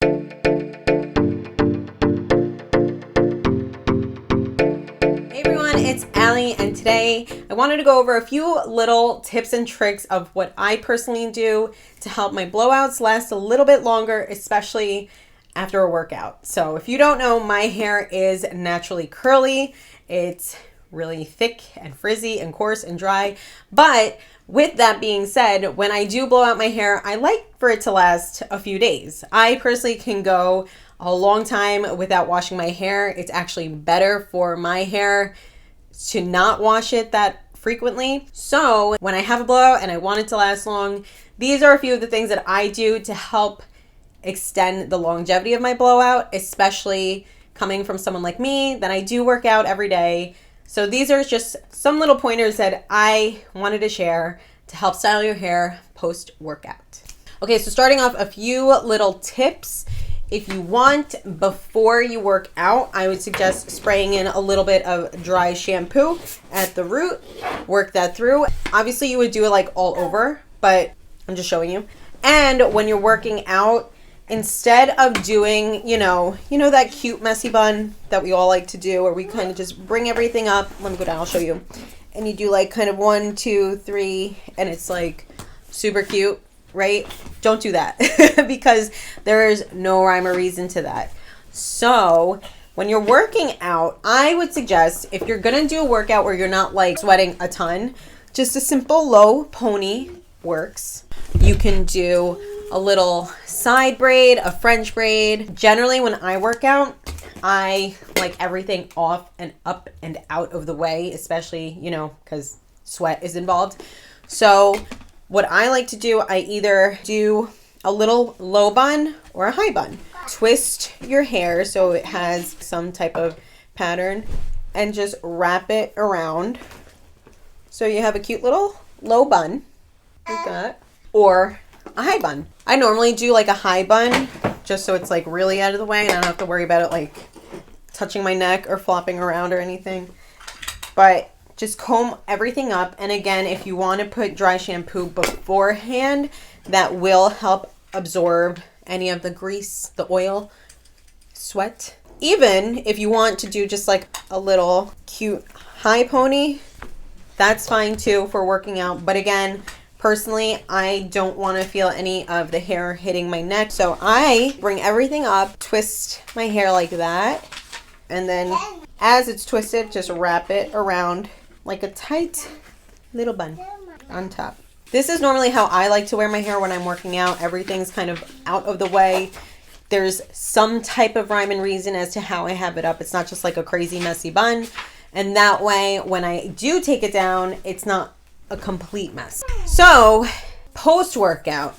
It's Allie, and today I wanted to go over a few little tips and tricks of what I personally do to help my blowouts last a little bit longer, especially after a workout. So if you don't know, my hair is naturally curly. It's really thick and frizzy and coarse and dry. But with that being said, when I do blow out my hair, I like for it to last a few days. I personally can go a long time without washing my hair. It's actually better for my hair to not wash it that frequently. So when I have a blowout and I want it to last long, these are a few of the things that I do to help extend the longevity of my blowout, especially coming from someone like me that I do work out every day. So these are just some little pointers that I wanted to share to help style your hair post-workout. Okay, so starting off, a few little tips. If you want, before you work out, I would suggest spraying in a little bit of dry shampoo at the root. Work that through. Obviously, you would do it like all over, but I'm just showing you. And when you're working out, instead of doing, you know that cute messy bun that we all like to do, where we kind of just bring everything up. Let me go down, I'll show you. And you do like kind of 1, 2, 3, and it's like super cute. Right? Don't do that because there is no rhyme or reason to that. So when you're working out, I would suggest, if you're going to do a workout where you're not like sweating a ton, just a simple low pony works. You can do a little side braid, a French braid. Generally, when I work out, I like everything off and up and out of the way, especially, because sweat is involved. So what I like to do, I either do a little low bun or a high bun. Twist your hair so it has some type of pattern and just wrap it around. So you have a cute little low bun like that, or a high bun. I normally do like a high bun just so it's like really out of the way and I don't have to worry about it like touching my neck or flopping around or anything. But just comb everything up. And again, if you want to put dry shampoo beforehand, that will help absorb any of the grease, the oil, sweat. Even if you want to do just like a little cute high pony, that's fine too for working out. But again, personally, I don't want to feel any of the hair hitting my neck. So I bring everything up, twist my hair like that. And then as it's twisted, just wrap it around like a tight little bun on top. This is normally how I like to wear my hair when I'm working out. Everything's kind of out of the way. There's some type of rhyme and reason as to how I have it up. It's not just like a crazy messy bun. And that way, when I do take it down, it's not a complete mess. So post-workout,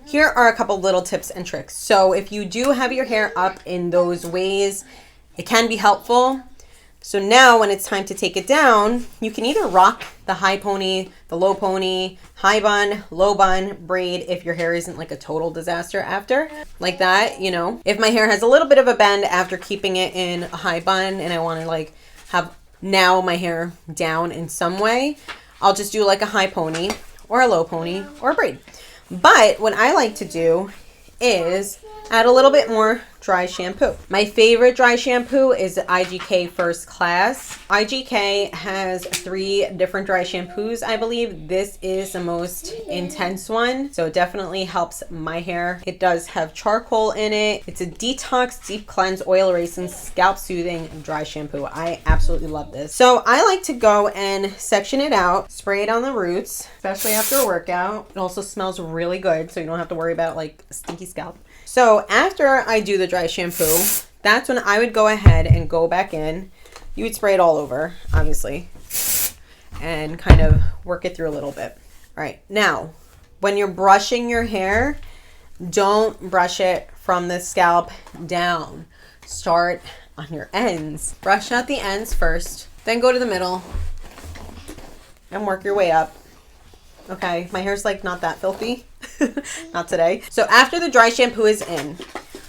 here are a couple little tips and tricks. So if you do have your hair up in those ways, it can be helpful. So now when it's time to take it down, you can either rock the high pony, the low pony, high bun, low bun, braid if your hair isn't like a total disaster after. Like that, If my hair has a little bit of a bend after keeping it in a high bun and I want to like have now my hair down in some way, I'll just do like a high pony or a low pony or a braid. But what I like to do is add a little bit more dry shampoo. My favorite dry shampoo is the IGK First Class. IGK has 3 different dry shampoos, I believe. This is the most intense one, so it definitely helps my hair. It does have charcoal in it. It's a detox, deep cleanse, oil erasing, scalp soothing dry shampoo. I absolutely love this. So I like to go and section it out, spray it on the roots, especially after a workout. It also smells really good, so you don't have to worry about like a stinky scalp. So after I do the dry shampoo, that's when I would go ahead and go back in. You would spray it all over, obviously, and kind of work it through a little bit. All right, now, when you're brushing your hair, don't brush it from the scalp down. Start on your ends. Brush out the ends first, then go to the middle and work your way up. Okay, my hair's like not that filthy. Not today. So after the dry shampoo is in,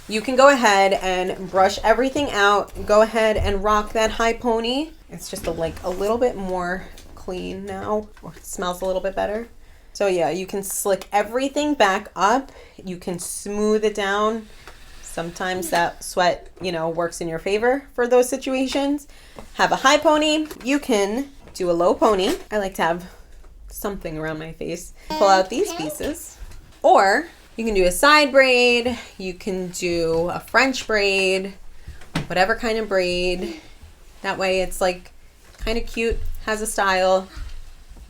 you can go ahead and brush everything out. Go ahead and rock that high pony. It's just a little bit more clean now, or it smells a little bit better. So yeah, you can slick everything back up. You can smooth it down Sometimes that sweat, you know, works in your favor for those situations. Have a high pony. You can do a low pony. I like to have something around my face. Pull out these pieces. Or you can do a side braid. You can do a French braid, whatever kind of braid. That way it's like kind of cute, has a style.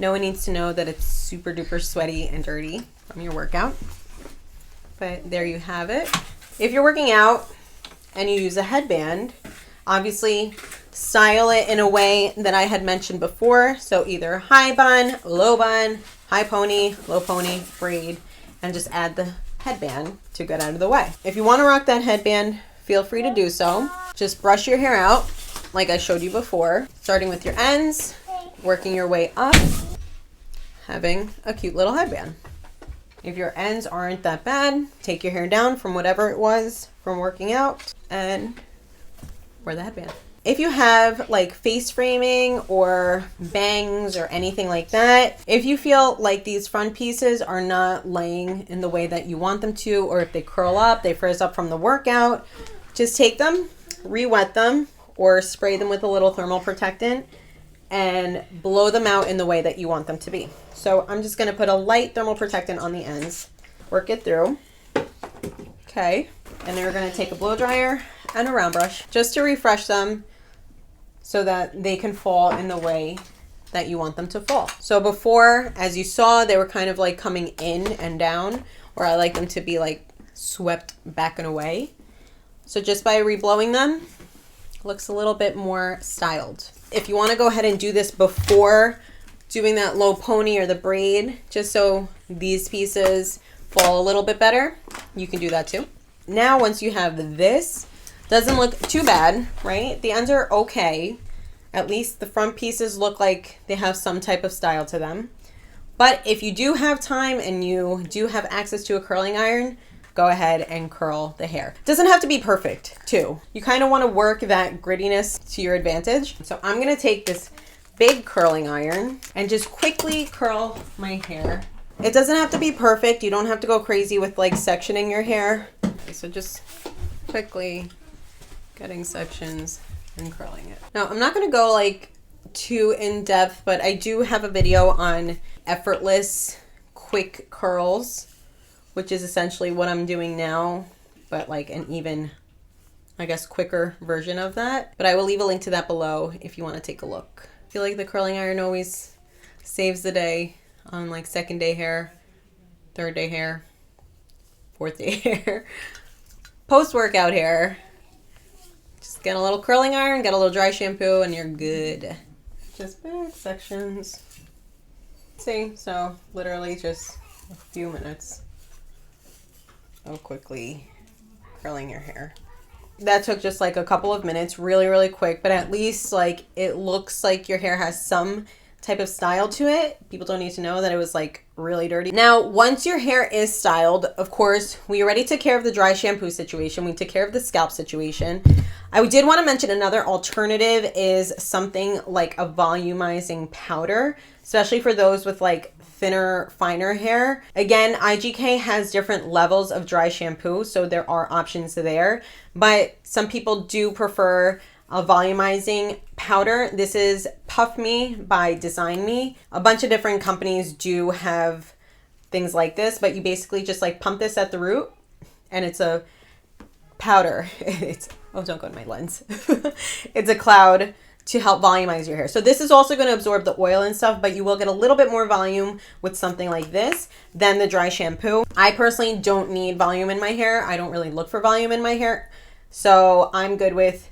No one needs to know that it's super duper sweaty and dirty from your workout. But there you have it. If you're working out and you use a headband, obviously style it in a way that I had mentioned before. So either high bun, high pony, low pony, braid, and just add the headband to get out of the way. If you want to rock that headband, feel free to do so. Just brush your hair out like I showed you before, starting with your ends, working your way up, having a cute little headband. If your ends aren't that bad, take your hair down from whatever it was from working out and wear the headband. If you have like face framing or bangs or anything like that, if you feel like these front pieces are not laying in the way that you want them to, or if they curl up, they frizz up from the workout, just take them, re-wet them, or spray them with a little thermal protectant and blow them out in the way that you want them to be. So I'm just going to put a light thermal protectant on the ends, work it through. Okay. And then we're going to take a blow dryer and a round brush just to refresh them so that they can fall in the way that you want them to fall. So before, as you saw, they were kind of like coming in and down, or I like them to be like swept back and away. So just by reblowing them, looks a little bit more styled. If you want to go ahead and do this before doing that low pony or the braid, just so these pieces fall a little bit better, you can do that too. Now, once you have this, doesn't look too bad, right? The ends are okay. At least the front pieces look like they have some type of style to them. But if you do have time and you do have access to a curling iron, go ahead and curl the hair. Doesn't have to be perfect too. You kind of want to work that grittiness to your advantage. So I'm going to take this big curling iron and just quickly curl my hair. It doesn't have to be perfect. You don't have to go crazy with like sectioning your hair. Okay, so just quickly getting sections and curling it. Now I'm not going to go like too in depth, but I do have a video on effortless quick curls, which is essentially what I'm doing now, but like an even, I guess, quicker version of that. But I will leave a link to that below if you want to take a look. I feel like the curling iron always saves the day on like second day hair, third day hair, fourth day hair, post-workout hair. Just get a little curling iron, get a little dry shampoo, and you're good. Just big sections. See, so literally just a few minutes of quickly curling your hair. That took just like a couple of minutes, really, really quick, but at least like it looks like your hair has some type of style to it. People don't need to know that it was like really dirty. Now, once your hair is styled, of course, we already took care of the dry shampoo situation. We took care of the scalp situation. I did want to mention another alternative is something like a volumizing powder, especially for those with like thinner, finer hair. Again, IGK has different levels of dry shampoo, so there are options there, but some people do prefer a volumizing powder. This is Puff Me by Design Me. A bunch of different companies do have things like this, but you basically just like pump this at the root and it's a powder. It's, oh, don't go to my lens. It's a cloud to help volumize your hair. So this is also going to absorb the oil and stuff, but you will get a little bit more volume with something like this than the dry shampoo. I personally don't need volume in my hair. I don't really look for volume in my hair. So I'm good with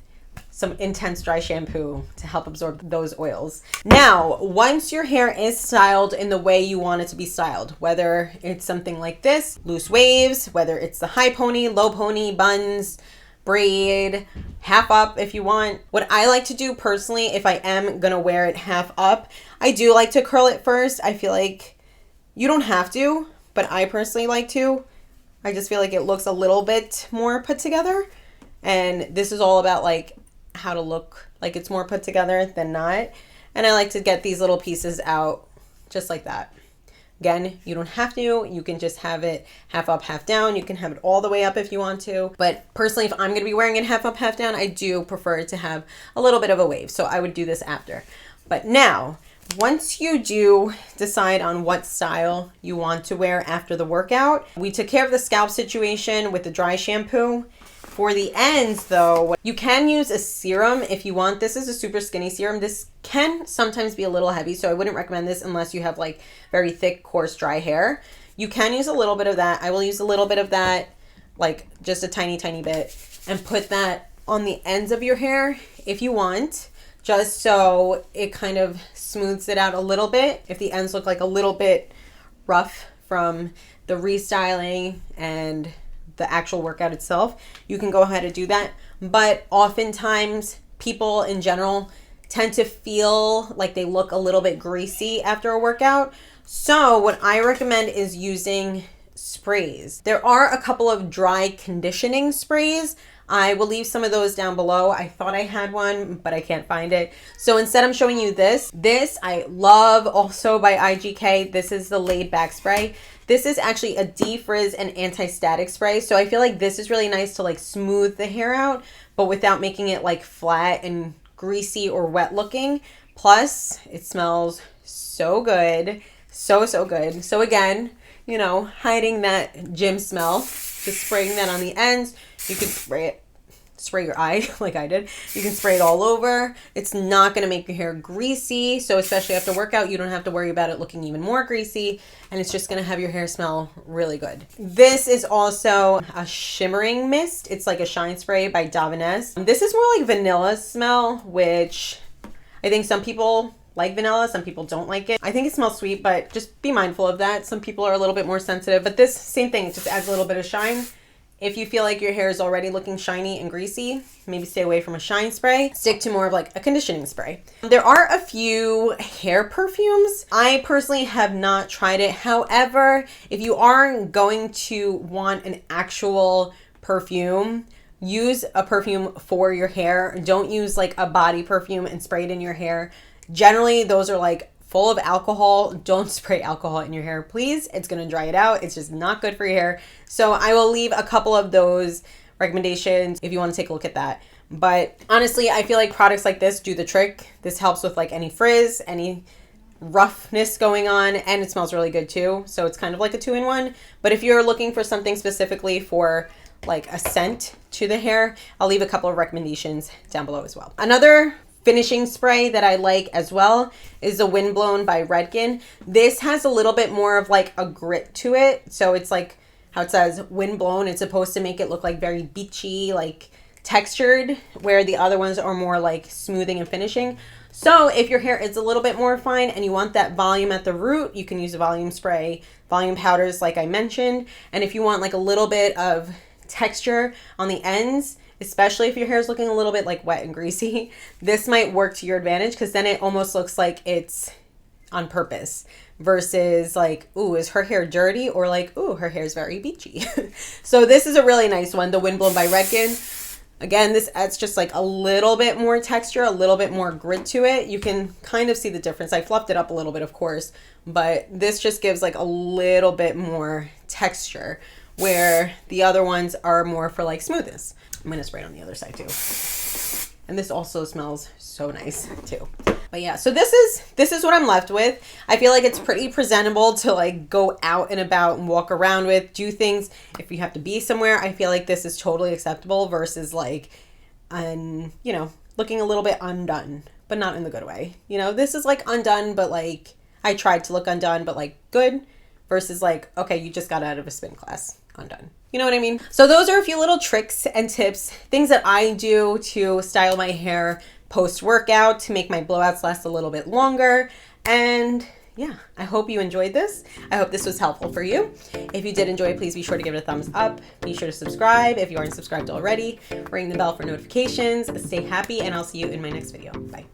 some intense dry shampoo to help absorb those oils. Now, once your hair is styled in the way you want it to be styled, whether it's something like this, loose waves, whether it's the high pony, low pony, buns, braid, half up if you want. What I like to do personally, if I am gonna wear it half up, I do like to curl it first. I feel like you don't have to, but I personally like to. I just feel like it looks a little bit more put together. And this is all about like how to look like it's more put together than not. And I like to get these little pieces out just like that. Again, you don't have to. You can just have it half up, half down. You can have it all the way up if you want to. But personally, if I'm going to be wearing it half up, half down, I do prefer it to have a little bit of a wave. So I would do this after. But now, once you do decide on what style you want to wear after the workout, we took care of the scalp situation with the dry shampoo. For the ends though, you can use a serum if you want. This is a super skinny serum. This can sometimes be a little heavy, so I wouldn't recommend this unless you have like very thick, coarse, dry hair. You can use a little bit of that. I will use a little bit of that, like just a tiny, tiny bit, and put that on the ends of your hair if you want, just so it kind of smooths it out a little bit. If the ends look like a little bit rough from the restyling and the actual workout itself, you can go ahead and do that. But oftentimes people in general tend to feel like they look a little bit greasy after a workout. So what I recommend is using sprays. There are a couple of dry conditioning sprays. I will leave some of those down below. I thought I had one, but I can't find it. So instead I'm showing you this. This I love, also by IGK. This is the Laid Back Spray. This is actually a defrizz and anti-static spray. So I feel like this is really nice to like smooth the hair out, but without making it like flat and greasy or wet looking. Plus it smells so good. So good. So again, you know, hiding that gym smell, just spraying that on the ends. You can spray your eye like I did. You can spray it all over. It's not going to make your hair greasy. So especially after workout, you don't have to worry about it looking even more greasy. And it's just going to have your hair smell really good. This is also a shimmering mist. It's like a shine spray by Davines. This is more like vanilla smell, which I think some people like vanilla, some people don't like it. I think it smells sweet, but just be mindful of that. Some people are a little bit more sensitive, but this same thing, it just adds a little bit of shine. If you feel like your hair is already looking shiny and greasy, maybe stay away from a shine spray. Stick to more of like a conditioning spray. There are a few hair perfumes. I personally have not tried it. However, if you are going to want an actual perfume, use a perfume for your hair. Don't use like a body perfume and spray it in your hair. Generally, those are like full of alcohol. Don't spray alcohol in your hair, please. It's going to dry it out. It's just not good for your hair. So I will leave a couple of those recommendations if you want to take a look at that. But honestly, I feel like products like this do the trick. This helps with like any frizz, any roughness going on, and it smells really good too. So it's kind of like a 2-in-1. But if you're looking for something specifically for like a scent to the hair, I'll leave a couple of recommendations down below as well. Another finishing spray that I like as well is the Windblown by Redken. This has a little bit more of like a grit to it. So it's like how it says windblown. It's supposed to make it look like very beachy, like textured, where the other ones are more like smoothing and finishing. So if your hair is a little bit more fine and you want that volume at the root, you can use a volume spray, volume powders like I mentioned. And if you want like a little bit of texture on the ends, especially if your hair is looking a little bit like wet and greasy, this might work to your advantage, because then it almost looks like it's on purpose versus like, ooh, is her hair dirty? Or like, ooh, her hair is very beachy. So this is a really nice one, the Windblown by Redken. Again, this adds just like a little bit more texture, a little bit more grit to it. You can kind of see the difference. I fluffed it up a little bit, of course, but this just gives like a little bit more texture, where the other ones are more for like smoothness. I'm gonna spray it on the other side too. And this also smells so nice too. But yeah, so this is what I'm left with. I feel like it's pretty presentable to like go out and about and walk around with, do things. If you have to be somewhere, I feel like this is totally acceptable versus like, you know, looking a little bit undone, but not in the good way. You know, this is like undone, but like I tried to look undone, but like good, versus like, okay, you just got out of a spin class, undone. You know what I mean? So those are a few little tricks and tips, things that I do to style my hair post-workout to make my blowouts last a little bit longer. And yeah, I hope you enjoyed this. I hope this was helpful for you. If you did enjoy, please be sure to give it a thumbs up. Be sure to subscribe if you aren't subscribed already. Ring the bell for notifications. Stay happy, and I'll see you in my next video. Bye.